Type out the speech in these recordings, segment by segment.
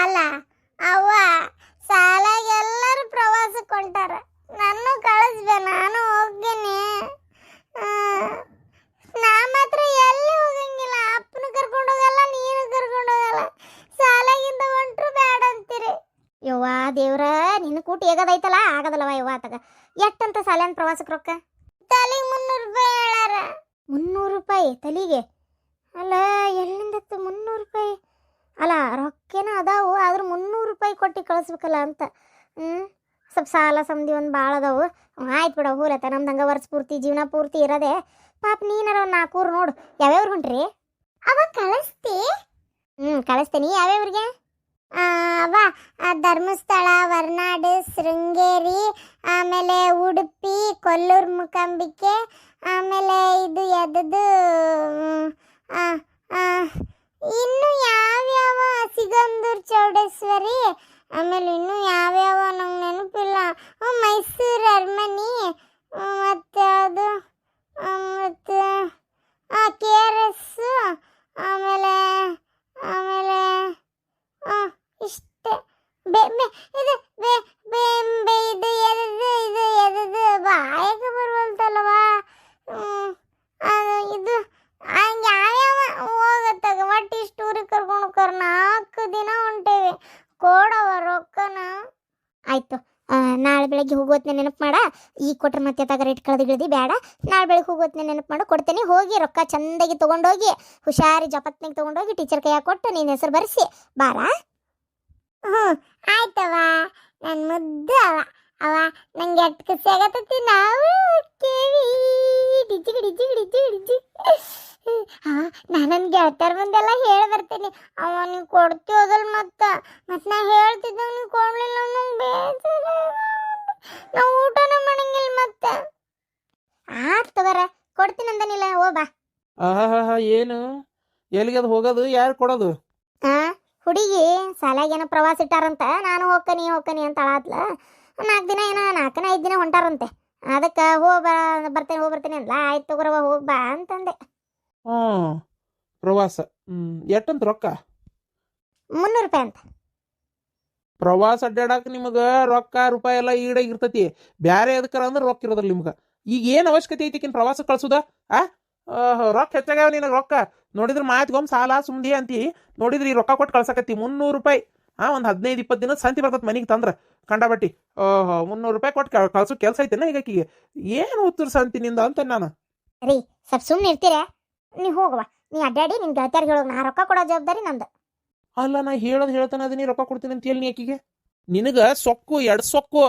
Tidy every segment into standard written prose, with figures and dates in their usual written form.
ಅಲ್ಲ ಅವ್ವ ಸಾಲಾಗ ಎಲ್ಲರೂ ಪ್ರವಾಸಕ್ಕೆ ಹೊಂಟಾರ, ನನ್ನ ಕಳಿಸ್ಬೇ, ನಾನು ಹೋಗ್ತೀನಿ. ನಾ ಮಾತ್ರ ಎಲ್ಲಿ ಹೋಗಂಗಿಲ್ಲ, ಅಪ್ಪನ ಕರ್ಕೊಂಡು ಹೋಗಲ್ಲ, ನೀನು ಕರ್ಕೊಂಡು ಹೋಗಲ್ಲ, ಸಾಲಾಗಿಂದ ಹೊಂಟ್ರು ಬೇಡ ಅಂತೀರಿ. ಯವ್ವ ದೇವ್ರ, ನಿನ್ನ ಕೂಟ ಹೇಗದೈತಲ್ಲ ಆಗದಲ್ಲವ ಯವ್ವ. ಆತಗ ಎಷ್ಟಂತ ಸಾಲಿನ ಪ್ರವಾಸಕ್ಕೆ ರೊಕ್ಕ? ತಲೆಗೆ 300 ರೂಪಾಯಿ ಹೇಳಾರ. 300 ರೂಪಾಯಿ ತಲೆಗೆ? ಅಲ್ಲ ಎಲ್ಲಿಂದ 300 ರೂಪಾಯಿ? ಅಲ್ಲ ರೊಕ್ಕೇನ ಅದಾವು, ಆದ್ರೆ 300 ರೂಪಾಯಿ ಕೊಟ್ಟು ಕಳಿಸ್ಬೇಕಲ್ಲ ಅಂತ. ಸ್ವಲ್ಪ ಸಾಲ ಸಮದಿ ಒಂದು ಭಾಳ ಅದಾವು. ಆಯ್ತು ಬಿಡ, ಹೋಲತ್ತ ನಮ್ದು ಹಂಗೆ ವರ್ಷ ಪೂರ್ತಿ ಜೀವನ ಪೂರ್ತಿ ಇರೋದೆ. ಪಾಪ ನೀನಾರ ಒಂದು 4 ಊರು ನೋಡು. ಯಾವ್ಯಾವ್ರು ಹೊಂಟ್ರಿ? ಅವ ಕಳಿಸ್ತಿ? ಕಳಿಸ್ತೀನಿ. ಯಾವ್ಯಾವ್ರಿಗೆ? ಅವ ಧರ್ಮಸ್ಥಳ, ಹೊರನಾಡು, ಶೃಂಗೇರಿ, ಆಮೇಲೆ ಉಡುಪಿ, ಕೊಲ್ಲೂರು ಮೂಕಾಂಬಿಕೆ, ಆಮೇಲೆ ಇದು ಎದದು ಇನ್ನು ಯಾವ್ಯಾವ, ಸಿಗಂದೂರು ಚೌಡೇಶ್ವರಿ, ಆಮೇಲೆ ಇನ್ನು ಯಾವ್ಯಾವ ನಂಗೆ ನೆನಪಿಲ್ಲ. ಮೈಸೂರು ಅರಮನೆ, ಮತ್ತು ಅದು ಮತ್ತು ಕೆ ಆರ್ ಎಸ್, ಆಮೇಲೆ ಆಮೇಲೆ ಇಷ್ಟೇ. ಇದು ಇದು ಎದದು ಬಾಯಾಗ ಬರುವಲ್ತಲ್ವಾ? ಇದು ಯಾವ್ಯಾವ ಹೋಗತ್ತಾಗ ಒಟ್ಟು ಇಷ್ಟು ಊರಿಗೆ ಕರ್ಕೊಂಡು 4 ದಿನ ಹೊಂಟೇವಿ. ಕೊಡವ ರೊಕ್ಕನ. ಆಯ್ತು, ನಾಳೆ ಬೆಳಗ್ಗೆ ಹೋಗೋತ್ನೆ ನೆನಪು ಮಾಡ. ಈಗ ಕೊಟ್ರೆ ಮತ್ತೆ ತಗ ರೇಟ್ ಕಳೆದು ಬೇಡ. ನಾಳೆ ಬೆಳಗ್ಗೆ ಹೋಗೋತ್ನೆ ನೆನಪು ಮಾಡು, ಕೊಡ್ತೇನೆ. ಹೋಗಿ ರೊಕ್ಕ ಚಂದಾಗಿ ತೊಗೊಂಡೋಗಿ ಹುಷಾರಿ ಜಪತ್ನಾಗ ತೊಗೊಂಡೋಗಿ ಟೀಚರ್ ಕೈಯಾಗ ಕೊಟ್ಟು ನಿನ್ನ ಹೆಸರು ಬರೆಸಿ ಬಾರ. ಆಯ್ತವ, ನನ್ನ ಮುದ್ದು ಅವ ನಂಗೆ ಎಷ್ಟು ಖುಷಿ ಆಗತ್ತೈತಿ. ನಾವು ಕೇಳಿ ಡಿಜ್ಜಿಗೆ ಡಿಜ್ಜಿಗೆ ಡಿಜ್ಜಿಗೆ ಡಿಜ್ಜಿ ನಾನು ನನ್ನ ಗೆಳತಿಯರ ಮುಂದೆಲ್ಲ ಹೇಳಿ ಬರ್ತೇನೆ. ಅವ ನೀವು ಕೊಡ್ತೀವದಲ್ಲ, ಮತ್ತೆ ನಾ ಹೇಳ್ತಿದ್ದ ನೀವು ಕೊಡ್ಲಿಲ್ಲ, ನಂಗೆ ಬೇಜಾರ, ನಾವು ಊಟನ ಮಾಡಂಗಿಲ್ಲ ಮತ್ತೆ. ಆಯ್ತು ತಗೋರ, ಕೊಡ್ತೀನಿ ಅಂದನಿಲ್ಲ, ಓ ಬಾ. ಏನು ಎಲ್ಲಿಗೆ ಅದು ಹೋಗೋದು? ಯಾರು ಕೊಡೋದು? ಹುಡುಗಿ ಸಾಲಾಗೇನೋ ಪ್ರವಾಸ ಇಟ್ಟಾರಂತ, ನಾನು ಹೋಗ್ಕನಿ ಅಂತ ಅಳಾತ್ಲ. 4 ದಿನ ಏನೋ 4-5 ದಿನ ಹೊಂಟಾರಂತೆ. ಅದಕ್ಕೆ ಬರ್ತೇನೆ ಅಂದ್ಲ. ಆಯ್ತು ತಗೋರವ, ಹೋಗಿ ಬಾ ಅಂತಂದೆ. ಪ್ರವಾಸ ಎಷ್ಟಂತ ರೊಕ್ಕ? 300 ರೂಪಾಯಿ ಅಂತ. ಪ್ರವಾಸ ಅಡ್ಡಾಡಕ್ಕೆ ನಿಮಗೆ ರೊಕ್ಕ ರೂಪಾಯಿ ಎಲ್ಲ ಈಡಾಗಿರ್ತೈತಿ. ಬ್ಯಾರೆ ಎದಕ್ಕಾರ ಅಂದ್ರೆ ರೊಕ್ಕ ಇರೋದ್ರಲ್ಲಿ ನಿಮ್ಗೆ. ಈಗ ಏನು ಅವಶ್ಯಕತೆ ಐತಿಕಿನ್ ಪ್ರವಾಸ ಕಳ್ಸುದ? ರೊಕ್ಕ ಹೆಚ್ಚಾಗ್ಯಾವ ನಿನಗೆ. ರೊಕ್ಕ ನೋಡಿದ್ರೆ ಮಾತಿಗೊಮ್ಮೆ ಸಾಲ ಸುಮ್ದಿ ಅಂತಿ, ನೋಡಿದ್ರೆ ಈ ರೊಕ್ಕ ಕೊಟ್ಟು ಕಳ್ಸಕತ್ತಿ 300 ರೂಪಾಯಿ. ಒಂದು 15-20 ದಿನದ ಸಂತಿ ಬರ್ತದೆ ಮನೆಗೆ ತಂದ್ರೆ ಕಂಡಬಟ್ಟಿ. 300 ರೂಪಾಯಿ ಕೊಟ್ಟು ಕಳ್ಸೋ ಕೆಲಸ ಐತೆನ ಈಗಕ್ಕಿಗೆ? ಏನು ಉತ್ತರ ಸಂತಿ ನಿಂದ ಅಂತ ನಾನು. ರೀ ಸ್ವಲ್ಪ ಸುಮ್ಮನೆ ಇರ್ತೀರ ನೀವು? ಹೋಗುವ, ನೀ ಅಡ್ಡಾಡಿ ನಿನ್ ಗೆಳತಿಯರ್ಗೆ ಹೇಳೋದು, ನಾ ರೊಕ್ಕ ಕೊಡೋ ಜವಾಬ್ದಾರಿ ನಂದು. ಅಲ್ಲ, ನಾ ಹೇಳ್ತಾನೆ ಅದೀನಿ ರೊಕ್ಕ ಕೊಡ್ತೀನಿ ಅಂತ ಹೇಳಿ ಆಕಿಗೆ. ನಿನಗೆ ಸೊಕ್ಕು ಎಡ್ ಸೊಕ್ಕು.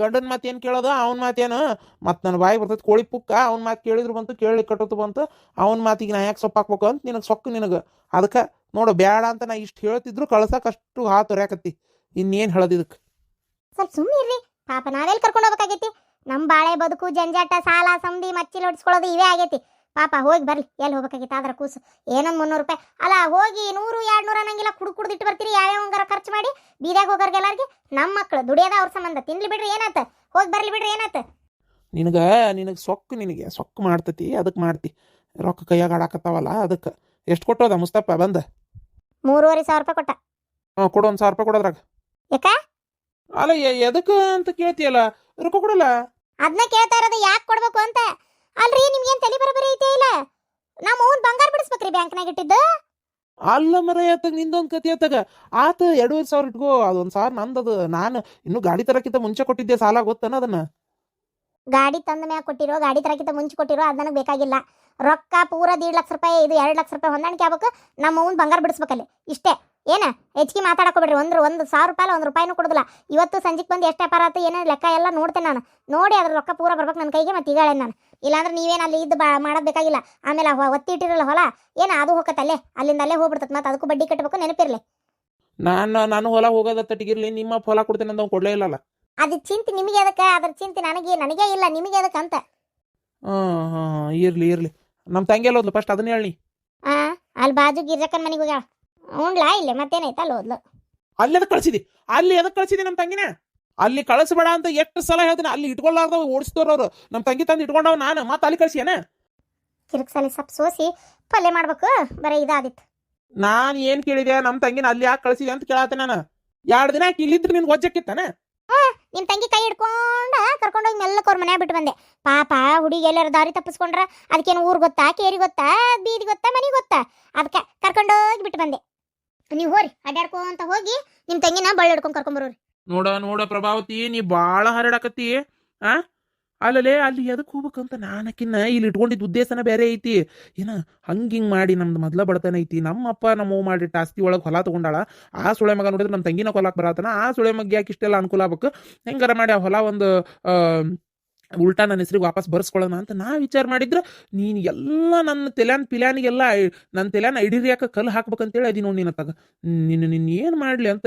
ಗಂಡನ ಮಾತು ಏನು ಕೇಳೋದು, ಅವನ ಮಾತೇನು ಮತ್ತು ನನ್ನ ಬಾಯಿ ಬರ್ತೈತೆ ಕೋಳಿ ಪುಕ್ಕ. ಅವ್ನ ಮಾತು ಕೇಳಿದ್ರು ಬಂತು, ಕೇಳಿ ಕಟ್ಟೋದು ಬಂತು. ಅವನ ಮಾತಿಗೆ ನಾ ಯಾಕೆ ಸೊಪ್ಪು ಹಾಕ್ಬೇಕು ಅಂತ ನಿನಗೆ ಸೊಕ್ಕು ನಿನಗೆ. ಅದಕ್ಕೆ ನೋಡು, ಬೇಡ ಅಂತ ನಾ ಇಷ್ಟು ಹೇಳ್ತಿದ್ರು ಕಳ್ಸಕ್ಕೆ ಅಷ್ಟು ಹಾತೊರ್ಯಾಕತ್ತಿ. ಇನ್ನೇನು ಹೇಳೋದು ಇದಕ್ಕೆ? ಸ್ವಲ್ಪ ಸುಮ್ಮನೆ ಇರ್ರಿ ಪಾಪ, ನಾವೆಲ್ಲಿ ಕರ್ಕೊಂಡು ಹೋಗ್ಬೇಕಾಗೈತಿ? ನಮ್ಮ ಬಾಳೆ ಬದುಕು ಜಂಜಾಟ, ಸಾಲ ಸಮದಿ ಮಚ್ಚಿಲ್ ಹೊಡ್ಸ್ಕೊಳ್ಳೋದು ಇವೇ ಆಗೈತಿ. ಪಾಪ ಹೋಗಿ ಬರ್ಲಿ, ಎಲ್ಲಿ ಹೋಗ್ಬೇಕಾಗಿತ್ತು ಆದ್ರೆ ಕೂಸು. ಏನೊಂದು 300 ರೂಪಾಯಿ ಅಲ್ಲ, ಹೋಗಿ 100-200 ಅನ್ನಂಗಿಲ್ಲ ಕುಡ್ದಿಟ್ಟು ಬರ್ತೀರಿ. ಯಾವ್ಯಾವಂಗಾರ ಖರ್ಚು ಮಾಡಿ ಬೀದಾಗ ಹೋಗೋರ್ಗೆ ಎಲ್ಲಾರ್ಗೆ. ನಮ್ಮ ಮಕ್ಳು ದುಡಿಯೋದ ಅವ್ರ ಸಂಬಂಧ. ತಿನ್ಲಿ ಬಿಡ್ರಿ, ಏನಾತ? ಹೋಗಿ ಬರ್ಲಿ ಬಿಡ್ರಿ, ಏನಾತ? ನಿನಗೆ ಸೊಕ್ಕು ಮಾಡ್ತತಿ, ಅದಕ್ಕೆ ಮಾಡ್ತಿ. ರೊಕ್ಕ ಕೈಯಾಗ ಆಡಾಕತ್ತಾವಲ್ಲ ಅದಕ್ಕೆ. ಎಷ್ಟು ಕೊಟ್ಟೋದ ಮುಸ್ತಪ್ಪ ಬಂದ? 3,500 ರೂಪಾಯಿ ಕೊಟ್ಟ. ಕೊಡು, 1,000 ರೂಪಾಯಿ ಕೊಡೋದ್ರಾಗ. ಯಾಕ? ಅಲ್ಲ ಎದಕ್ಕೆ ಅಂತ ಕೇಳ್ತೀಯಲ್ಲ, ರೊಕ್ಕ ಕೊಡಲ್ಲ. ಅದನ್ನ ಕೇಳ್ತಾ ಇರೋದು ಯಾಕೆ ಕೊಡ್ಬೇಕು ಅಂತ. ಅಲ್ರಿ ನಿಮ್ಗೇನು ತಲೆ ಬರಬರಿ ಐತೆ ಇಲ್ಲ? ನಮ್ಮ ಅವ್ನು ಬಂಗಾರ ಬಿಡಿಸ್ಬೇಕ್ರಿ ಬ್ಯಾಂಕ್ನಾಗ ಇಟ್ಟಿದ್ದು. ಅಲ್ಲ ಮರ ಆತಾಗ ನಿಂದೊಂದು ಕತಿ ಆತಾಗ ಆತ 2,500 ಇಟ್ಕೋ. ಅದೊಂದು 1,000 ನಂದದು. ನಾನು ಇನ್ನು ಗಾಡಿ ತರಕ್ಕಿಂತ ಮುಂಚೆ ಕೊಟ್ಟಿದ್ದೆ ಸಾಲ, ಗೊತ್ತನ ಅದನ್ನ? ಗಾಡಿ ತಂದ ಮ್ಯಾಗ ಕೊಟ್ಟಿರೋ, ಗಾಡಿ ತರಕ್ಕಿಂತ ಮುಂಚೆ ಕೊಟ್ಟಿರೋ, ಅದು ನನಗೆ ಬೇಕಾಗಿಲ್ಲ. ರೊಕ್ಕ ಪೂರ 1.5 ಲಕ್ಷ ರೂಪಾಯಿ, ಇದು 2 ಲಕ್ಷ ರೂಪಾಯಿ ಹೊಂದಾಣಿಕೆ ಆಗ್ಬೇಕು. ನಮ್ಮ ಅವ್ನು ಬಂಗಾರ ಬಿಡಿಸ್ಬೇಕಲ್ಲಿ, ಇಷ್ಟೇ. ಏನ ಹೆಚ್ಚಿಗೆ ಮಾತಾಡಕೋಬೇಡ್ರಿ. 1,000 ರೂಪಾಯಿ 1 ರೂಪಾಯಿನೂ ಕೊಡೋದಿಲ್ಲ. ಇವತ್ತು ಸಂಜೆಗೆ ಬಂದು ಎಷ್ಟು ವ್ಯಾಪಾರ ಆಯ್ತು ಏನೋ ಲೆಕ್ಕ ಎಲ್ಲ ನೋಡ್ತೇನೆ ನಾನು. ನೋಡಿ ಅದ್ರ ರೊಕ್ಕ ಪೂರ ಬರ್ಬೇಕು ನನ್ನ ಕೈಗೆ. ಮತ್ತೆ ಈಗಾಳೆ ನಾನು. ಇಲ್ಲಾಂದ್ರೆ ನೀವೇನು ಅಲ್ಲಿ ಇದ್ದು ಮಾಡೋದು ಬೇಕಾಗಿಲ್ಲ. ಆಮೇಲೆ ಒತ್ತಿ ಇಟ್ಟಿರಲ್ಲ ಹೊಲ, ಏನು ಅದು ಹೋಗತ್ತೆ ಅಲ್ಲೇ, ಅಲ್ಲಿಂದ ಅಲ್ಲೇ ಹೋಗ್ಬಿಡ್ತದೆ. ಮತ್ತೆ ಅದಕ್ಕೂ ಬಡ್ಡಿ ಕಟ್ಟಬೇಕು, ನೆನಪಿರ್ಲಿ. ನಾನು ಹೊಲ ಹೋಗೋದ ತಟ್ಟಿಗಿರ್ಲಿ, ನಿಮ್ಮ ಹೊಲ ಕೊಡ್ತೇನೆ ಅಂತ ಕೊಡ್ಲೇ ಇಲ್ಲಲ್ಲ. ಅದು ಚಿಂತೆ ನಿಮಗೆ ಅದಕ್ಕೆ, ಅದ್ರ ಚಿಂತೆ ನನಗೇ ಇಲ್ಲ, ನಿಮಗೆ ಅದಕ್ಕೆ ಅಂತ. ಇರ್ಲಿ. ನಮ್ಮ ತಂಗಿ ಎಲ್ಲ ಹೋದ್ಲು ಫಸ್ಟ್, ಅದನ್ನ ಹೇಳಿ. ಅಲ್ಲಿ ಬಾಜು ಗಿರ್ಜಕ್ಕನ ಮನೆಗೆ ಹೋಗ್ಯಾಳ. ಉಂಡ್ಲಾ ಇಲ್ಲೇ ಮತ್ತೇನೈತೆ ಅಲ್ಲಿ ಹೋದ್ಲು. ಅಲ್ಲಿ ಎದಕ್ಕೆ ಕಳಿಸಿದಿ ನಮ್ಮ ತಂಗಿನ? ಅಲ್ಲಿ ಕಳಿಸ್ಬೇಡ ಅಂತ ಎಷ್ಟು ಸಲ ಹೇಳ್ತೀನಿ. ಅಲ್ಲಿ ಇಟ್ಕೊಳ್ಳಾರ್ದವ್ ಓಡಿಸ್ತವ್ರವ್ರು. ನಮ್ಮ ತಂಗಿ ತಂದು ಇಟ್ಕೊಂಡವ್ ನಾನು, ಮತ್ತೆ ಅಲ್ಲಿ ಕಳಿಸಿಯೇನ? ಕಿರಿಕ್ ಸಲ ಸೊಪ್ಪು ಸೋಸಿ ಪಲ್ಯ ಮಾಡ್ಬೇಕು, ಬರೀ ಇದಾದಿತ್ತು. ನಾನ್ ಏನ್ ಕೇಳಿದೆ ನಮ್ಮ ತಂಗಿನ ಅಲ್ಲಿ ಯಾಕೆ ಕಳ್ಸಿದೆ ಅಂತ ಕೇಳತ್ತೆ ನಾನು. 2 ದಿನ ಆಕಿ ಇಲ್ಲಿದ್ರೆ ನಿನ್ಗೆ ಒಜ್ಜಕ್ಕಿತ್ತಾನ? ನಿಮ್ ತಂಗಿ ಕೈ ಹಿಡ್ಕೊಂಡ ಕರ್ಕೊಂಡೋಗಿ ಮೆಲ್ಲಕ್ಕೆ ಅವ್ರ ಮನೆ ಬಿಟ್ಟು ಬಂದೆ. ಪಾಪ ಹುಡುಗಿ ಎಲ್ಲಾರ ದಾರಿ ತಪ್ಪಿಸ್ಕೊಂಡ್ರ ಅದಕ್ಕೇನು ಊರ್ ಗೊತ್ತಾ, ಕೇರಿ ಗೊತ್ತಾ, ಬೀದಿ ಗೊತ್ತಾ, ಮನಿ ಗೊತ್ತಾ, ಅದಕ್ಕೆ ಕರ್ಕೊಂಡೋಗಿ ಬಿಟ್ಟು ಬಂದೆ. ನೀವು ಹೋರಿ ಅಡ್ಡಾಡ್ಕೊಂತ ಹೋಗಿ ನಿಮ್ ತಂಗಿನ ಬಳ್ಳಿ ಹಿಡ್ಕೊಂಡ್ ಕರ್ಕೊಂಬರೋರಿ. ನೋಡ ಪ್ರಭಾವತಿ, ನೀ ಬಾಳ ಹರಡಾಕತ್ತಿ. ಆ ಅಲ್ಲಲೇ ಅಲ್ಲಿ ಎದಕ್ ಹೋಗ್ಬೇಕಂತ ನಾನಕಿನ್ನ ಇಲ್ಲಿ ಇಟ್ಕೊಂಡಿದ್ದ ಉದ್ದೇಶನ ಬೇರೆ ಐತಿ. ಏನ ಹಿಂಗ್ ಮಾಡಿ ನಮ್ದು ಮೊದ್ಲ ಬಡತನ ಐತಿ. ನಮ್ಮಪ್ಪ ನಮ್ಮವ್ ಮಾಡಿಟ್ಟ ಆಸ್ತಿ ಒಳಗೆ ಹೊಲ ತಗೊಂಡಾಳ. ಆ ಸುಳೆ ಮಗ ನೋಡಿದ್ರೆ ನಮ್ಮ ತಂಗಿನ ಕೊಲಾಕ್ ಬರತನ. ಆ ಸುಳೆ ಮಗ ಯಾಕೆ ಇಷ್ಟೆಲ್ಲ ಅನುಕೂಲ ಆಗ್ಬೇಕು, ಹೆಂಗಾರ ಮಾಡಿ ಆ ಹೊಲ ಒಂದು ಉಲ್ಟಾ ನನ್ನ ಹೆಸರಿಗೆ ವಾಪಸ್ ಬರ್ಸ್ಕೊಳ್ಳೋಣ ಅಂತ ನಾ ವಿಚಾರ ಮಾಡಿದ್ರೆ ನೀನು ಎಲ್ಲ ನನ್ನ ಪಿಲ್ಯಾನಿಗೆಲ್ಲ ನನ್ನ ತಲೆನ ಇಡಿರಿಯಾಕ ಕಲ್ಲು ಹಾಕ್ಬೇಕಂತೇಳಿ ಅದಿ ನೋಡಿ ನಿನ್ನ ನಿನ್ನ ಏನು ಮಾಡಲಿ ಅಂತ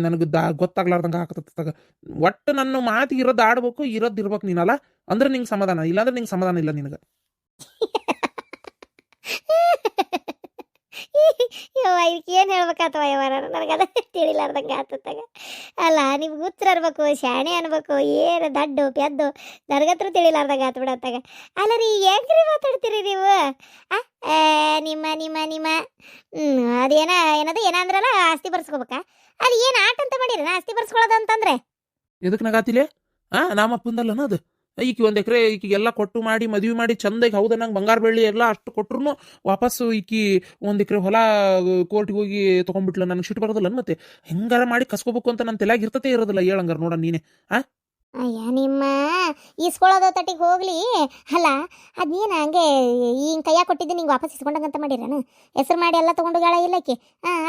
ನನಗೆ ಗೊತ್ತಾಗ್ಲಾರ್ದಂಗೆ ಹಾಕತ್ತಗ. ಒಟ್ಟು ನನ್ನ ಮಾತಿಗೆ ಇರೋದು ಆಡ್ಬೇಕು, ಇರೋದು ಇರ್ಬೇಕು ನೀನಲ್ಲ, ಅಂದ್ರೆ ನಿಂಗೆ ಸಮಾಧಾನ, ಇಲ್ಲಾಂದ್ರೆ ನಿಂಗೆ ಸಮಾಧಾನ ಇಲ್ಲ ನಿನಗೆ. ಯವ್ವ ಇದಕ್ಕೆ ಏನು ಹೇಳ್ಬೇಕಾತವ ಯವ್ವ, ನನಗದ ತಿಳಿಲಾರ್ದಂಗೆ ಆತತ್ತಾಗ. ಅಲ್ಲ ನಿಮ್ಗೆ ಉತ್ತರ ಇರ್ಬೇಕು, ಶಾಣೆ ಅನ್ಬೇಕು, ಏನು ದಡ್ಡು ಪೆದ್ದು ನನಗತ್ರ ತಿಳಿಲಾರ್ದಂಗೆ ಆತು ಬಿಡತ್ತಾಗ. ಅಲ್ಲ ರೀ ಹೆಂಗ್ರಿ ಮಾತಾಡ್ತೀರಿ ನೀವು? ನಿಮ್ಮ ನಿಮ್ಮ ನಿಮ್ಮ ಏನದು ಏನಂದ್ರಲ್ಲ ಆಸ್ತಿ ಬರ್ಸ್ಕೋಬೇಕಾ? ಅದು ಏನು ಆಟ ಅಂತ ಮಾಡಿರಿ ಆಸ್ತಿ ಬರ್ಸ್ಕೊಳ್ಳೋದು ಅಂತಂದ್ರೆ? ಎದಕ್ಕೆ ನಗಾತಿಲೆ? ನಮ್ಮ ಅಪ್ಪಂದಲ್ಲ ಅದು. ಈಕಿ 1 ಎಕರೆ ಈಕಿಗೆಲ್ಲ ಕೊಟ್ಟು ಮಾಡಿ ಮದುವೆ ಮಾಡಿ ಚಂದಾಗಿ ಹೌದ ನಂಗೆ ಬಂಗಾರ ಬೆಳ್ಳಿ ಎಲ್ಲ ಅಷ್ಟು ಕೊಟ್ರು ವಾಪಸ್ಸು ಈಕಿ 1 ಎಕರೆ ಹೊಲ ಕೋರ್ಟಿಗೆ ಹೋಗಿ ತೊಗೊಂಡ್ಬಿಟ್ಲ. ನನಗೆ ಸಿಟ್ಟು ಬರೋದಿಲ್ಲ ಮತ್ತೆ ಹೆಂಗಾರ ಮಾಡಿ ಕಸ್ಕೋಬೇಕು ಅಂತ ನನ್ನ ತಲೆಯಾಗ ಇರ್ತತೆ ಇರೋದಿಲ್ಲ. ಹೇಳಂಗಾರ ನೋಡ ನೀನೆ. ಅಯ್ಯ ನಿಮ್ಮ ಈಸ್ಕೊಳ್ಳೋದು ತಟ್ಟಿಗೆ ಹೋಗ್ಲಿ. ಅಲ್ಲ ಅದೇನು ಹಂಗೆ ಹಿಂಗೆ ಕೈಯಾಗ ಕೊಟ್ಟಿದ್ದು ನಿಂಗೆ ವಾಪಸ್ ಇಸ್ಕೊಂಡಂಗಂತ ಮಾಡಿರೇನು? ಹೆಸರು ಮಾಡಿ ಎಲ್ಲ ತೊಗೊಂಡೋಗ್ಯಾಳ ಇಲ್ಲಕ್ಕೆ.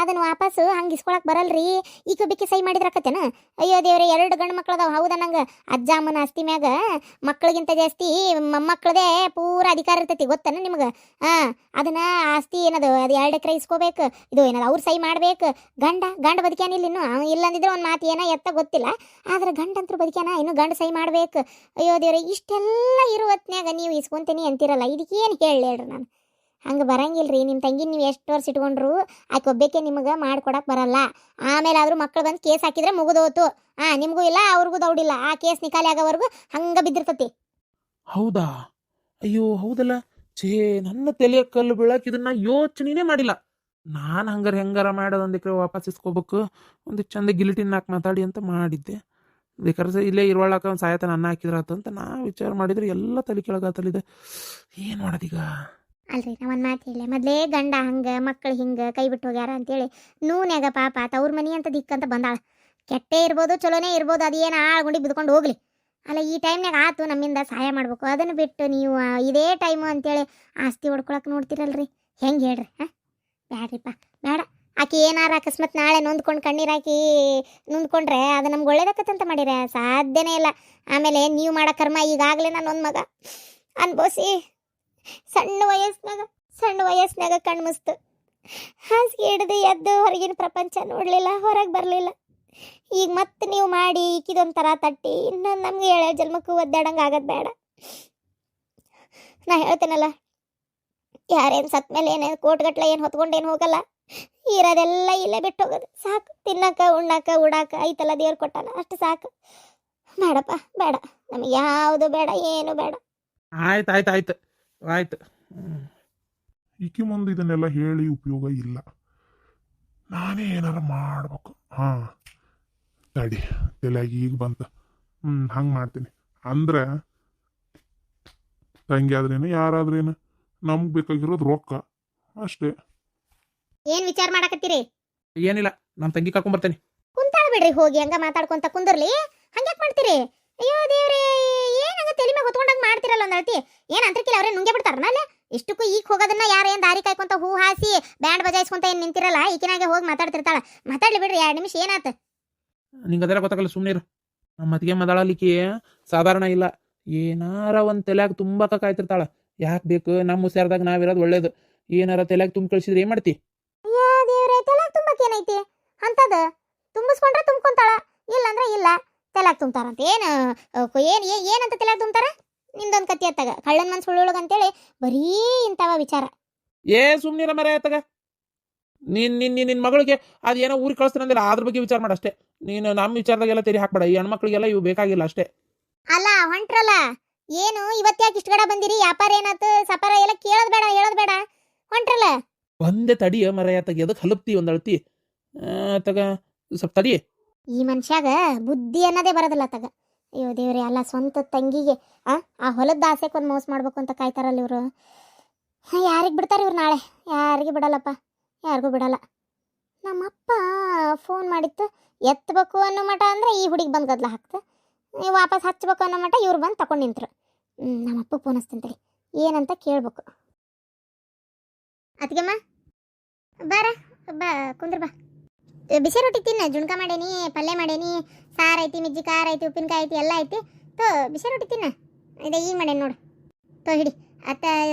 ಅದನ್ನು ವಾಪಸ್ಸು ಹಂಗೆ ಇಸ್ಕೊಳಕ್ಕೆ ಬರಲ್ರಿ. ಈಗ ಬಿಕ್ಕಿ ಸಹಿ ಮಾಡಿದ್ರಕತ್ತೇನ? ಅಯ್ಯೋ ದೇವ್ರೆ, 2 ಗಂಡು ಮಕ್ಳದಾವ. ಹೌದಾ? ನಂಗೆ ಅಜ್ಜ ಅಮ್ಮನ ಆಸ್ತಿ ಮ್ಯಾಗ ಮಕ್ಕಳಿಗಿಂತ ಜಾಸ್ತಿ ಮೊಮ್ಮಕ್ಕಳದೇ ಪೂರ ಅಧಿಕಾರ ಇರ್ತೈತಿ, ಗೊತ್ತೇನ ನಿಮ್ಗೆ? ಅದನ್ನ ಆಸ್ತಿ ಏನದು ಅದು 2 ಎಕರೆ ಇಸ್ಕೋಬೇಕು. ಇದು ಏನದು ಅವ್ರು ಸಹಿ ಮಾಡ್ಬೇಕು. ಗಂಡ ಬದುಕ್ಯಾನಿಲ್ಲ ಇನ್ನು. ಇಲ್ಲಂದಿದ್ರೆ ಒಂದು ಮಾತು ಏನೋ ಎತ್ತ ಗೊತ್ತಿಲ್ಲ, ಆದ್ರೆ ಗಂಡಂತರೂ ಬದುಕ್ಯಾನ, ಇನ್ನು ಗಂಡ ಸಹಿ ಮಾಡ್ಬೇಕು. ಅಯ್ಯೋ ದೇವ್ರೆ, ಇಷ್ಟೆಲ್ಲ ಇರುವತ್ನ್ಯಾಗ ನೀವು ಇಸ್ಕೊಂತೀನಿ ಅಂತಿರಲ್ಲ, ಇದಕ್ಕೇನು ಹೇಳ್ರಿ ನಾನು? ಹಂಗೆ ಬರಂಗಿಲ್ರಿ. ನಿಮ್ಮ ತಂಗಿ ನೀವು ಎಷ್ಟು ವರ್ಷ ಇಟ್ಕೊಂಡ್ರು ಆಕೆ ಒಬ್ಬಕ್ಕೆ ನಿಮಗೆ ಮಾಡ್ಕೊಡಕ್ಕೆ ಬರಲ್ಲ. ಆಮೇಲೆ ಆದರೂ ಮಕ್ಕಳು ಬಂದು ಕೇಸ್ ಹಾಕಿದ್ರೆ ಮುಗಿದೋತು. ನಿಮಗೂ ಇಲ್ಲ ಅವ್ರಿಗೂ ದೌಡಿಲ್ಲ. ಆ ಕೇಸ್ ನಿಕಾಲಿ ಆಗೋವರೆಗೂ ಹಂಗೆ ಬಿದ್ದಿರ್ತತಿ. ಹೌದಾ? ಅಯ್ಯೋ ಹೌದಲ್ಲ. ಛೇ, ನನ್ನ ತಲೆಯ ಕಲ್ಲು ಬೀಳಕ್ಕೆ ಇದನ್ನ ಯೋಚನೆನೇ ಮಾಡಿಲ್ಲ ನಾನು. ಹೆಂಗಾರ ಮಾಡೋದು 1 ಎಕರೆ ವಾಪಸ್ ಇಸ್ಕೋಬೇಕು, ಒಂದು ಚಂದ ಗಿಲಿಟಿನ ಹಾಕಿ ಮಾತಾಡಿ ಅಂತ ಮಾಡಿದ್ದೆ. ಬೇಕಾದ್ರೆ ಇಲ್ಲೇ ಇರುವಾಳಕ ಒಂದು ಸಾಯತನ ಅನ್ನ ಹಾಕಿದ್ರಾತಂತ ನಾ ವಿಚಾರ ಮಾಡಿದ್ರೆ ಎಲ್ಲ ತಲೆ ಕೆಳಗಾತಲಿದೆ. ಏನು ಮಾಡೋದೀಗ? ಅಲ್ರಿ ನಾ ಒಂದು ಮಾತು ಹೇಳಿ, ಮೊದಲೇ ಗಂಡ ಹಂಗೆ ಮಕ್ಕಳು ಹಿಂಗೆ ಕೈ ಬಿಟ್ಟು ಹೋಗ್ಯಾರ ಅಂತೇಳಿ ನೂನ್ಯಾಗ ಪಾಪ ತವ್ರ ಮನಿ ಅಂತ ದಿಕ್ಕಂತ ಬಂದಾಳ. ಕೆಟ್ಟೇ ಇರ್ಬೋದು ಚಲೋನೇ ಇರ್ಬೋದು, ಅದೇನು ಆಳ್ಗುಂಡಿ ಬಿದ್ಕೊಂಡು ಹೋಗ್ಲಿ. ಅಲ್ಲ ಈ ಟೈಮ್ನಾಗ ಆತು ನಮ್ಮಿಂದ ಸಹಾಯ ಮಾಡ್ಬೇಕು. ಅದನ್ನು ಬಿಟ್ಟು ನೀವು ಇದೇ ಟೈಮು ಅಂತೇಳಿ ಆಸ್ತಿ ಹೊಡ್ಕೊಳಕ್ಕೆ ನೋಡ್ತಿರಲ್ರಿ, ಹೆಂಗೆ ಹೇಳ್ರಿ? ಬ್ಯಾಡ್ರಿಪ್ಪ ಬೇಡ. ಆಕೆ ಏನಾರ ಅಕಸ್ಮಾತ್ ನಾಳೆ ನೊಂದ್ಕೊಂಡು ಕಣ್ಣೀರಾಕಿ ನೊಂದ್ಕೊಂಡ್ರೆ ಅದು ನಮ್ಗೆ ಒಳ್ಳೇದಕ್ಕಂತ ಮಾಡಿರ ಸಾಧ್ಯನೇ ಇಲ್ಲ. ಆಮೇಲೆ ನೀವು ಮಾಡೋ ಕರ್ಮ ಈಗಾಗಲೇ ನಾನು ಒಂದು ಮಗ ಅನ್ಬೋಸಿ ಸಣ್ಣ ವಯಸ್ಸಿನಾಗ ಕಣ್ಣು ಮುಸ್ತು ಹಾಸಿಗೆ ಹಿಡಿದು ಎದ್ದು ಹೊರಗಿನ ಪ್ರಪಂಚ ನೋಡಲಿಲ್ಲ, ಹೊರಗೆ ಬರಲಿಲ್ಲ. ಈಗ ಮತ್ತೆ ನೀವು ಮಾಡಿ ಈಕಿದೊಂಥರ ತಟ್ಟಿ ಇನ್ನೊಂದು ನಮ್ಗೆ 7 ಜನ್ಮಕ್ಕೂ ಒದ್ದಾಡಂಗೆ ಆಗೋದು ಬೇಡ. ನಾ ಹೇಳ್ತೇನಲ್ಲ, ಯಾರೇನು ಸತ್ ಮೇಲೆ ಏನೇನು ಕೋಟ್ಗಟ್ಲೆ ಏನು ಹೊತ್ಕೊಂಡೇನು ಹೋಗಲ್ಲ. ಇರೋದೆಲ್ಲ ಇಲ್ಲೇ ಬಿಟ್ಟು ಹೋಗೋದು ಸಾಕು. ತಿನ್ನಕ ಉಣ್ಣಾಕ ಉಡಾಕ ಐತಲ್ಲ ದೇವ್ರು ಕೊಟ್ಟಾನ, ಅಷ್ಟು ಸಾಕು. ಬೇಡಪ್ಪ ಬೇಡ, ನಮಗೆ ಯಾವುದು ಬೇಡ, ಏನು ಬೇಡ. ಆಯ್ತು. ಈಕಿ ಮುಂದೆ ಇದನ್ನೆಲ್ಲ ಹೇಳಿ ಉಪಯೋಗ ಇಲ್ಲ. ನಾನೇ ಏನಾರ ಮಾಡ್ಬೇಕು. ತಡಿ, ತಲೆಯಾಗಿ ಈಗ ಬಂತ. ಹಂಗೆ ಮಾಡ್ತೀನಿ. ಅಂದ್ರೆ ತಂಗಿ ಆದ್ರೇನು ಯಾರಾದ್ರೇನು ನಮ್ಗೆ ಬೇಕಾಗಿರೋದು ರೊಕ್ಕ ಅಷ್ಟೇ. ಏನ್ ವಿಚಾರ ಮಾಡಕತ್ತೀರಿ? ಏನಿಲ್ಲ, ನಮ್ಮ ತಂಗಿ ಕರ್ಕೊಂಬರ್ತೇನೆ. ಕುಂತಾಳ ಬಿಡ್ರಿ, ಹೋಗಿ ಹಂಗ ಮಾತಾಡ್ಕೊಂತ ಕುಂದರ್ಲಿ. ಹಂಗ್ಯಾಕ್ ಮಾಡ್ತೀರಿ? ಅಯ್ಯೋ ದೇವ್ರೆ, ಏನಂಗ ತಲೆ ಮ್ಯಾಗ ಹೊತ್ಕೊಂಡಂಗ ಮಾಡ್ತಿರಲ್ಲ ಒಂದಳತಿ. ಏನ್ ಅಂತರ್ಕಿಲ್ಲ ಅವ್ರೆ ನುಂಗೆ ಬಿಡ್ತಾರನ ಅಲ್ಲೇ? ಇಷ್ಟಕ್ಕೂ ಈಗ ಹೋಗೋದನ್ನ ಯಾರೇನ್ ದಾರಿ ಕಾಯ್ಕೊಂತ ಹೂ ಹಾಸಿ ಬ್ಯಾಂಡ್ ಬಜಾಯಿಸ್ಕೊಂತ ಏನ್ ನಿಂತಿರಲ್ಲ, ಈಕಿನಾಗೆ ಹೋಗಿ ಮಾತಾಡ್ತಿರ್ತಾಳ. ಮಾತಾಡ್ಲಿ ಬಿಡ್ರಿ, 2 ನಿಮಿಷ ಏನಾತ? ನಿಂಗೆ ಅದೆಲ್ಲ ಗೊತ್ತಾಗಲ್ಲ, ಸುಮ್ಮನೆ ಇರು. ನಮ್ಮ ಮತ್ತಿಗೆ ಮಾತಾಡಲಿಕ್ಕೆ ಸಾಧಾರಣ ಇಲ್ಲ. ಏನಾರ ಒಂದು ತಲೆಯಾಗ ತುಂಬಾಕ ಕಾಯ್ತಿರ್ತಾಳ. ಯಾಕೆ ಬೇಕು? ನಮ್ಮ ಹುಷಾರ್ದಾಗ ನಾವಿರೋದು ಒಳ್ಳೇದು. ಏನಾರ ತಲೆಯಾಗ ತುಂಬ ಕಳಿಸಿದ್ರೆ ಏನ್ ಮಾಡ್ತಿ? ಅಯ್ಯೋ ದೇವ್ರೆ, ತಲೆಯಾಗ ತುಂಬಕ್ಕೆ ಏನೈತಿ ಅಂತದ? ತುಂಬಿಸ್ಕೊಂಡ್ರೆ ತುಂಬ್ಕೊಂತಾಳ, ಇಲ್ಲಂದ್ರೆ ಇಲ್ಲ. ತಲೆಯಾಗ ತುಂಬ್ತಾರಂತ ಏನಂತ ತಲೆಯಾಗ ತುಂಬ್ತಾರ? ನಿಮ್ದೊಂದು ಕತ್ತಿ ಅತ್ತಾಗ ಕಳ್ಳನ್ ಮನ್ಸು ಹುಳುಳಗ ಅಂತೇಳಿ ಬರೀ ಇಂಥವ ವಿಚಾರ. ಸುಮ್ಮನಿರ ಮರ ಆಯ್ತಾಗ. ನಿನ್ನ ಮಗಳಿಗೆ ಅದೇನೋ ಊರಿಗೆ ಕಳಿಸ್ತಾನಂದಿಲ್ಲ, ಅದ್ರ ಬಗ್ಗೆ ವಿಚಾರ ಮಾಡಷ್ಟೇ. ನೀನು ನಮ್ಮ ವಿಚಾರದಾಗೆಲ್ಲ ತೆರಿ ಹಾಕ್ಬೇಡ. ಈ ಹೆಣ್ಮಕ್ಳಿಗೆಲ್ಲ ಇವು ಬೇಕಾಗಿಲ್ಲ ಅಷ್ಟೇ. ಅಲ್ಲ ಹೊಂಟ್ರಲ್ಲ, ಏನು ಇವತ್ತು ಯಾಕೆ ಇಷ್ಟು ಗಡ ಬಂದಿರಿ? ವ್ಯಾಪಾರ ಏನಾತು ಸಪಾರ ಎಲ್ಲ ಕೇಳೋದು ಬೇಡ, ಹೇಳೋದು ಬೇಡ, ಹೊಂಟ್ರಲ್ಲ. ಒಂದೇ ತಡಿಯ ಮರಯ ತಗಿ ಅದಕ್ಕೆ ಹಲಪ್ತಿ ಒಂದು ಅಳ್ತಿ ತಗ ಸ್ವಲ್ಪ ತಡಿ. ಈ ಮನುಷ್ಯಾಗ ಬುದ್ಧಿ ಅನ್ನೋದೇ ಬರೋದಿಲ್ಲ ತಗ. ಅಯ್ಯೋ ದೇವ್ರೆ, ಅಲ್ಲ ಸ್ವಂತ ತಂಗಿಗೆ ಆ ಹೊಲದ ಆಸೆಗೆ ಒಂದು ಮೋಸ ಮಾಡ್ಬೇಕು ಅಂತ ಕಾಯ್ತಾರಲ್ಲ ಇವರು. ಯಾರಿಗೆ ಬಿಡ್ತಾರೆ ಇವ್ರು ನಾಳೆ? ಯಾರಿಗೆ ಬಿಡಲ್ಲಪ್ಪ, ಯಾರಿಗೂ ಬಿಡಲ್ಲ. ನಮ್ಮಪ್ಪ ಫೋನ್ ಮಾಡಿತ್ತು, ಎತ್ತಬೇಕು ಅನ್ನೋ ಮಟ ಅಂದರೆ ಈ ಹುಡುಗಿ ಬಂದು ಗದ್ಲ ಹಾಕ್ತು, ವಾಪಸ್ ಹಚ್ಬೇಕು ಅನ್ನೋ ಮಟ ಇವ್ರು ಬಂದು ತಗೊಂಡು ನಿಂತರು. ನಮ್ಮಪ್ಪ ಫೋನ್ ಹಚ್ತಂತೇಳಿ ಏನಂತ ಕೇಳ್ಬೇಕು. ಅತ್ತಿಗೆಮ್ಮ ಬಾರ, ಬಾ ಕುಂದ್ರ ಬಾ. ಬಿಸಿ ರೊಟ್ಟಿ ತಿನ್ನ, ಜುಣ್ಕ ಮಾಡೇನಿ, ಪಲ್ಯ ಮಾಡೇನಿ, ಸಾರು ಐತಿ, ಮಿಜ್ಜಿ ಖಾರ ಐತಿ, ಉಪ್ಪಿನಕಾಯಿ ಐತಿ, ಎಲ್ಲ ಐತಿ. ತೋ ಬಿಸಿ ರೊಟ್ಟಿ ತಿನ್ನ. ಇದೆ ಈಗ ಮಾಡೇನಿ ನೋಡು. ತೋ ಹಿಡಿ. ಅತ್ತ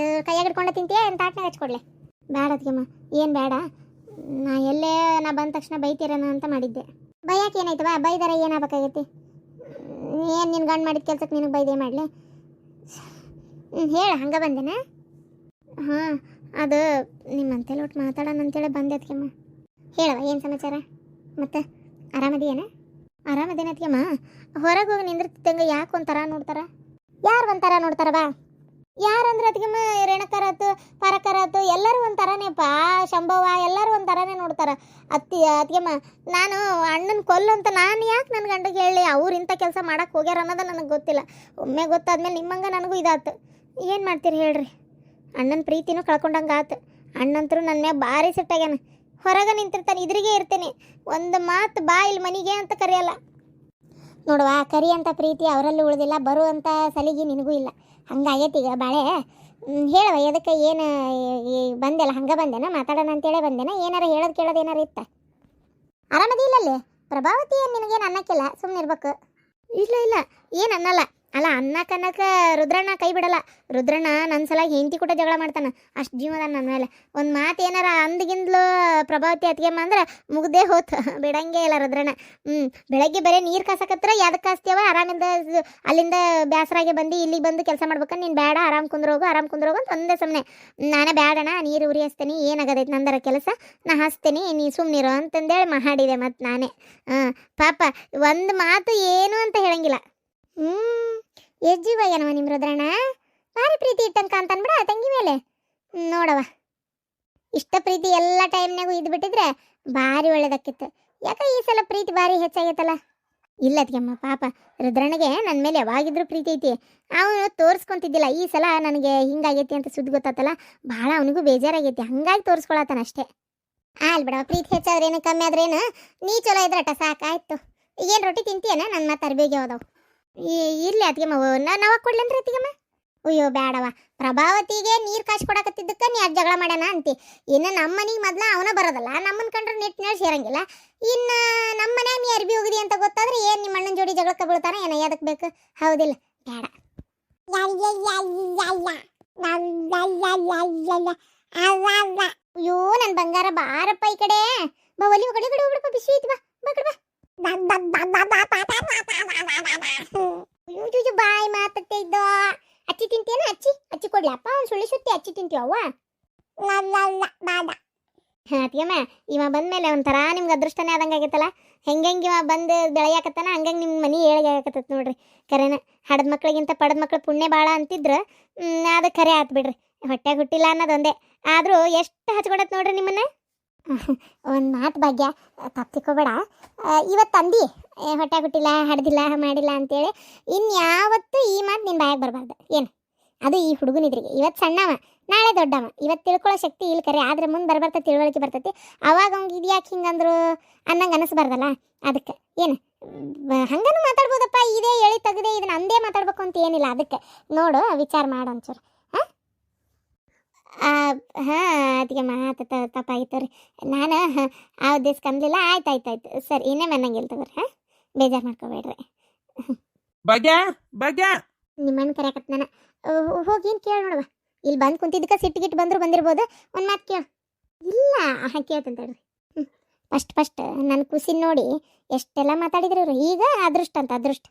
ಕೈಯಾಗ ಹಿಡ್ಕೊಂಡು ತಿಂತೀಯ ಏನು ತಾಟ್ನಾಗ ಹಚ್ಕೊಡ್ಲೆ? ಬೇಡ ಅತ್ತಿಗೆಮ್ಮ, ಏನು ಬೇಡ. ನಾ ಬಂದ ತಕ್ಷಣ ಬೈತೀರನ ಅಂತ ಮಾಡಿದ್ದೆ. ಬೈಯಾಕೆ ಏನಾಯ್ತವ? ಬೈದಾರ ಏನಾಗಬೇಕಾಗೈತಿ? ಏನು ನಿನ್ನ ಗಂಡು ಮಾಡಿದ ಕೆಲ್ಸಕ್ಕೆ ನಿನಗೆ ಬೈದೇ ಮಾಡಲಿ? ಹೇಳ, ಹಂಗೆ ಬಂದೇನಾ? ಹಾಂ, ಅದು ನಿಮ್ಮಂತೇಳಿ ಒಟ್ಟು ಮಾತಾಡೋಣ ಅಂತೇಳಿ ಬಂದೆ ಅತ್ತಿಗೆಮ್ಮ. ಹೇಳವ, ಏನು ಸಮಾಚಾರ? ಮತ್ತೆ ಆರಾಮದೇನ? ಆರಾಮದೇನ ಅತ್ತಿಗೆಮ್ಮ? ಹೊರಗೆ ಹೋಗಿ ನಿಂದಿರ್ತಿದ್ದಂಗೆ ಯಾಕೆ ಒಂಥರ ನೋಡ್ತಾರ? ಯಾರು ಒಂಥರ ನೋಡ್ತಾರ ಬಾ? ಯಾರಂದ್ರೆ ಅತ್ತಿಗೆಮ್ಮ, ರೇಣಕರಾತು ಪರಕರಾತು ಎಲ್ಲರೂ ಒಂಥರನೇಪ್ಪ. ಶಂಭವ ಎಲ್ಲರೂ ಒಂಥರನೇ ನೋಡ್ತಾರ. ಅತ್ತಿಗೆಮ್ಮ, ನಾನು ಅಣ್ಣನ ಕೊಲ್ಲು ಅಂತ ನಾನು ಯಾಕೆ ನನ್ನ ಗಂಡಗೆ ಹೇಳಿ? ಅವ್ರು ಇಂಥ ಕೆಲಸ ಮಾಡಕ್ಕೆ ಹೋಗ್ಯಾರ ಅನ್ನೋದು ನನಗೆ ಗೊತ್ತಿಲ್ಲ. ಒಮ್ಮೆ ಗೊತ್ತಾದ್ಮೇಲೆ ನಿಮ್ಮಂಗೆ ನನಗೂ ಇದಾತು. ಏನು ಮಾಡ್ತೀರಿ ಹೇಳ್ರಿ? ಅಣ್ಣನ ಪ್ರೀತಿನೂ ಕಳ್ಕೊಂಡಂಗೆ ಆತು. ಅಣ್ಣಂತರೂ ನನ್ನ ಮ್ಯಾಗ ಭಾರಿ ಸಿಟ್ಟಾಗ್ಯಾನ. ಹೊರಗೆ ನಿಂತಿರ್ತಾನೆ, ಇದ್ರಿಗೆ ಇರ್ತೀನಿ, ಒಂದು ಮಾತು ಬಾ ಇಲ್ಲಿ ಮನೆಗೆ ಅಂತ ಕರೆಯಲ್ಲ. ನೋಡುವ, ಕರಿಯಂಥ ಪ್ರೀತಿ ಅವರಲ್ಲಿ ಉಳಿದಿಲ್ಲ, ಬರುವಂಥ ಸಲಿಗೆ ನಿನಗೂ ಇಲ್ಲ. ಹಂಗಾಗೈತಿ ಈಗ ಬಾಳೆ. ಹೇಳವ, ಎದಕ್ಕೆ ಏನು ಬಂದೆಲ್ಲ? ಹಂಗೆ ಬಂದೇನ? ಮಾತಾಡೋಣ ಅಂತೇಳಿ ಬಂದೇನ? ಏನಾರ ಹೇಳೋದು ಕೇಳೋದು ಏನಾರ ಇತ್ತ? ಆರಾಮದಿ ಇಲ್ಲಲ್ಲಿ ಪ್ರಭಾವತಿ? ಏನು ನಿನಗೇನು ಅನ್ನಕ್ಕಿಲ್ಲ, ಸುಮ್ಮನೆ ಇರ್ಬೇಕು. ಇಲ್ಲ ಇಲ್ಲ, ಏನು ಅನ್ನಲ್ಲ. ಅಲ್ಲ, ಅನ್ನಕ್ಕೆ ರುದ್ರಣ್ಣ ಕೈ ಬಿಡಲ್ಲ. ರುದ್ರಣ್ಣ ನನ್ನ ಸಲ ಹೆಂಡತಿ ಕೂಡ ಜಗಳ ಮಾಡ್ತಾನೆ, ಅಷ್ಟು ಜೀವದ ನನ್ನ ಮೇಲೆ. ಒಂದು ಮಾತು ಏನಾರ ಅಂದ್ಗಿಂದ್ಲು ಪ್ರಭಾವತಿ ಅತ್ತಿಗೆಮ್ಮ ಅಂದ್ರೆ ಮುಗ್ದೇ ಹೋತು, ಬಿಡಂಗೆ ಇಲ್ಲ ರುದ್ರಣ್ಣ. ಬೆಳಗ್ಗೆ ಬರೀ ನೀರು ಕಾಸಕತ್ರ ಯಾವ್ದಕ್ಕೆ ಕಾಸ್ತೀವ? ಆರಾಮಿಂದ ಅಲ್ಲಿಂದ ಬೇಸರಾಗಿ ಬಂದು ಇಲ್ಲಿಗೆ ಬಂದು ಕೆಲಸ ಮಾಡ್ಬೇಕಂತ. ನೀನು ಬೇಡ, ಆರಾಮ್ ಕುಂದ್ರೋಗು ಅಂತ ಒಂದೇ ಸುಮ್ಮನೆ. ನಾನೇ ಬೇಡಣ, ನೀರು ಉರಿ ಹಚ್ತೇನೆ, ಏನಾಗದೈತೆ ನಂದರ ಕೆಲಸ, ನಾ ಹಚ್ತೇನೆ, ನೀ ಸುಮ್ಮನಿರು ಅಂತಂದೇಳಿ ಮಾಡಿದೆ. ಮತ್ತು ನಾನೇ ಪಾಪ ಒಂದು ಮಾತು ಏನು ಅಂತ ಹೇಳಂಗಿಲ್ಲ. ಎಜ್ಜಿವಯ್ಯನವ ನಿಮ್ಮ ರುದ್ರಣ್ಣ, ಭಾರಿ ಪ್ರೀತಿ ಇಟ್ಟಂಕ ಅಂತನ್ಬಿಡ ತಂಗಿ ಮೇಲೆ. ನೋಡವ, ಇಷ್ಟ ಪ್ರೀತಿ ಎಲ್ಲ ಟೈಮ್ನಾಗೂ ಇದ್ಬಿಟ್ಟಿದ್ರೆ ಭಾರಿ ಒಳ್ಳೇದಕ್ಕಿತ್ತು. ಯಾಕೆ ಈ ಸಲ ಪ್ರೀತಿ ಭಾರಿ ಹೆಚ್ಚಾಗೈತಲ್ಲ? ಇಲ್ಲ ಅತ್ತಿಗೆಮ್ಮ, ಪಾಪ ರುದ್ರಣ್ಣಗೆ ನನ್ನ ಮೇಲೆ ಯಾವಾಗಿದ್ರೂ ಪ್ರೀತಿ ಐತಿ. ಅವನು ತೋರಿಸ್ಕೊಂತಿದ್ದಿಲ್ಲ. ಈ ಸಲ ನನಗೆ ಹಿಂಗಾಗೈತಿ ಅಂತ ಸುದ್ದಿ ಗೊತ್ತಾತಲ್ಲ, ಭಾಳ ಅವನಿಗೂ ಬೇಜಾರಾಗೈತಿ, ಹಂಗಾಗಿ ತೋರಿಸ್ಕೊಳತ್ತಾನ ಅಷ್ಟೇ. ಅಲ್ಲಿ ಬಿಡವ, ಪ್ರೀತಿ ಹೆಚ್ಚಾದ್ರೇನು ಕಮ್ಮಿ ಆದ್ರೇನು, ನೀ ಚಲೋ ಇದ್ರಟ ಸಾಕಾಯ್ತು. ಈಗೇನು ರೊಟ್ಟಿ ತಿಂತೀಯನ? ನನ್ನ ಮತ್ತೆ ಅರ್ಬೇಗೆ ಹೋದವು. ಇರ್ಲಿ ಅತ್ತಿಗೆಮ್ಮ, ನಾವಾಗ ಕೊಡ್ಲೇನ್ರಿ ಅತ್ತಿಗೆಮ್ಮ? ಅಯ್ಯೋ ಬೇಡವ, ಪ್ರಭಾವತಿಗೆ ನೀರು ಕಾಸು ಕೊಡಕತ್ತಿದ್ದಕ್ಕೆ ನೀ ಅದು ಜಗಳ ಮಾಡ್ಯಾನ ಅಂತಿ. ಇನ್ನು ನಮ್ಮ ಮನೆಗೆ ಮೊದ್ಲು ಅವನ ಬರೋದಲ್ಲ, ನಮ್ಮನ್ನ ಕಂಡ್ರೆ ನೆಟ್ಟಿನಲ್ಲಿ ಸೇರಂಗಿಲ್ಲ. ಇನ್ನು ನಮ್ಮ ಮನ್ಯಾಗ ನೀ ಅರ್ಬಿ ಹೋಗಿದಿ ಅಂತ ಗೊತ್ತಾದ್ರೆ ಏನು ನಿಮ್ಮ ಅಣ್ಣನ ಜೋಡಿ ಜಗಳಕ್ಕೆ ಬೀಳ್ತಾನೆ ಏನೋ? ಯಾದಕ್ಕೆ ಬೇಕು? ಹೌದಿಲ್ಲ? ಬೇಡ. ಅಯ್ಯೋ ನನ್ನ ಬಂಗಾರ, ಬಾರಪ್ಪ ಈ ಕಡೆ ಬಾ. ಒಲಿ ಕಡೆ ಹೋಗ್ಬಿಡಪ್ಪ, ಬಿಸಿ ಐತಿ ಬಾ, ಬಾ. ಬಾಯಿ ಮಾತತ್ತೆ ಇದ್ದ. ಅಚ್ಚಿ ತಿಂತೇನ? ಅಚ್ಚಿ ಕೊಡ್ಲಪ್ಪ, ಒಂದು ಸುಳ್ಳಿ ಸುತ್ತಿ ಅಚ್ಚಿ ತಿಂತೀವವ್ವ. ಅತ್ತಿಗೆಮ್ಮ, ಇವ ಬಂದ್ಮೇಲೆ ಒಂಥರ ನಿಮ್ಗೆ ಅದೃಷ್ಟನೇ ಆದಂಗೆ ಆಗೈತಲ್ಲ. ಹೆಂಗೆ ಇವ ಬಂದು ಬೆಳೆಯಾಕತ್ತಾನ, ಹಂಗಂಗೆ ನಿಮ್ಮ ಮನೆ ಏಳಿಗೆ ಆಗಕತ್ತೈತೆ ನೋಡ್ರಿ. ಕರೆನ ಹಡದ ಮಕ್ಳಿಗಿಂತ ಪಡದ ಮಕ್ಳು ಪುಣ್ಯ ಭಾಳ ಅಂತಿದ್ರು, ಅದು ಕರೆ ಆತು ಬಿಡ್ರಿ. ಹೊಟ್ಟೆಗೆ ಹುಟ್ಟಿಲ್ಲ ಅನ್ನೋದೊಂದೇ, ಆದರೂ ಎಷ್ಟು ಹಚ್ಕೊಡತ್ ನೋಡ್ರಿ ನಿಮ್ಮನ್ನ. ಒಂದು ಮಾತು ಭಾಗ್ಯ, ತಪ್ಪಿಕೋಬೇಡ. ಇವತ್ತು ಅಂದಿ ಹೊಟ್ಟೆ ಹುಟ್ಟಿಲ್ಲ, ಹಡ್ದಿಲ್ಲ, ಮಾಡಿಲ್ಲ ಅಂತೇಳಿ. ಇನ್ಯಾವತ್ತು ಈ ಮಾತು ನಿನ್ನ ಬಾಯಾಗ ಬರಬಾರ್ದು. ಏನು ಅದು ಈ ಹುಡುಗನಿದ್ರಿಗೆ? ಇವತ್ತು ಸಣ್ಣವ, ನಾಳೆ ದೊಡ್ಡವ. ಇವತ್ತು ತಿಳ್ಕೊಳ್ಳೋ ಶಕ್ತಿ ಇಲ್ಲಿ ಕರೆ, ಆದರೆ ಮುಂದೆ ಬರ್ಬರ್ತ ತಿಳುವಳಿಕೆ ಬರ್ತೈತಿ. ಅವಾಗ ಅವ್ನಿಗೆ ಇದ್ಯಾಕೆ ಹಿಂಗಂದ್ರು ಅನ್ನಂಗೆ ಅನಿಸ್ಬಾರ್ದಲ್ಲ. ಅದಕ್ಕೆ ಏನು ಹಂಗನೂ ಮಾತಾಡ್ಬೋದಪ್ಪ. ಇದೇ ಎಳಿ ತೆಗ್ದೆ ಇದನ್ನ ಅಂದೇ ಮಾತಾಡ್ಬೇಕು ಅಂತ ಏನಿಲ್ಲ. ಅದಕ್ಕೆ ನೋಡು, ವಿಚಾರ ಮಾಡು ಒಂಚೂರು. ಹಾಂ ಅದಕ್ಕೆ ಮಾತು ತಪ್ಪಾಗಿತ್ತು ರೀ. ನಾನು ಆ ಉದ್ದೇಶಕ್ಕೆ ಅಂದಿಲ್ಲ. ಆಯ್ತು ಸರಿ, ಇನ್ನೇ ಮನ್ನಂಗಿಲ್ಲ ತಗೋರಿ. ಹಾಂ, ಬೇಜಾರು ಮಾಡ್ಕೋಬೇಡ್ರಿ. ಭಾಗ್ಯ ನಿಮ್ಮಣ್ಣ ಕರೆಯಕತ್ ನಾನು ಹೋಗಿ ಏನು ಕೇಳಿ ನೋಡುವ. ಇಲ್ಲಿ ಬಂದು ಕುಂತಿದ್ದಕ್ಕೆ ಸಿಟ್ಟಿಗಿಟ್ಟು ಬಂದಿರ್ಬೋದು. ಒಂದು ಮಾತು ಕೇಳು. ಇಲ್ಲ ಕೇಳ್ತಂತ ಹೇಳ್ರಿ. ಫಸ್ಟ್ ನನ್ನ ಖುಷಿ ನೋಡಿ ಎಷ್ಟೆಲ್ಲ ಮಾತಾಡಿದ್ರು ಇವರು. ಈಗ ಅದೃಷ್ಟ ಅಂತ, ಅದೃಷ್ಟ.